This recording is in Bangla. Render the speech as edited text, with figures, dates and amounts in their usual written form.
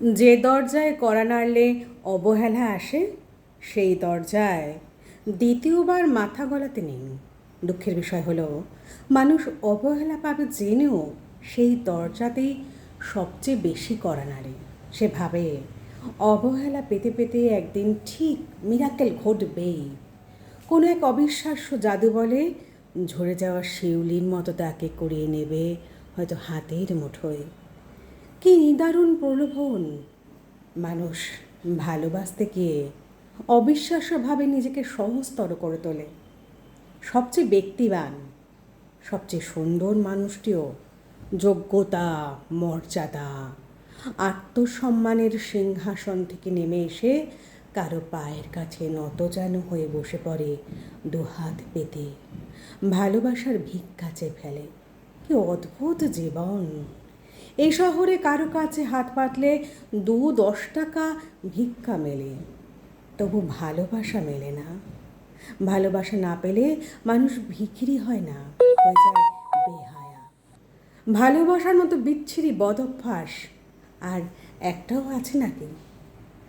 যে দরজায় কড়া নাড়লে অবহেলা আসে, সেই দরজায় দ্বিতীয়বার মাথা গলাতে নেই। দুঃখের বিষয় হলো, মানুষ অবহেলা পাবে জেনেও সেই দরজাতেই সবচেয়ে বেশি কড়া নাড়ে। সে ভাবে অবহেলা পেতে পেতে একদিন ঠিক মিরাকেল ঘটবেই। কোনো এক অবিশ্বাস্য জাদু বলে ঝরে যাওয়া শিউলির মতো তাকে করিয়ে নেবে হয়তো হাতের মুঠোয়। কী নিদারুণ প্রলোভন! মানুষ ভালোবাসতে গিয়ে অবিশ্বাস্যভাবে নিজেকে সহজতর করে তোলে। সবচেয়ে ব্যক্তিবান, সবচেয়ে সুন্দর মানুষটিও যোগ্যতা, মর্যাদা, আত্মসম্মানের সিংহাসন থেকে নেমে এসে কারো পায়ের কাছে নতজানু হয়ে বসে পড়ে দুহাত পেতে, ভালোবাসার ভিক্ষা চেয়ে ফেলে। কি অদ্ভুত জীবন! এই শহরে কারো কাছে হাত পাতলে 2-10 টাকা ভিক্ষা মেলে, তবু ভালোবাসা মেলে না। ভালোবাসা না পেলে মানুষ ভিখিরি হয় না, হয়ে যায় বেহায়া। ভালোবাসার মতো বিচ্ছিরি বদঅভ্যাস আর একটাও আছে নাকি?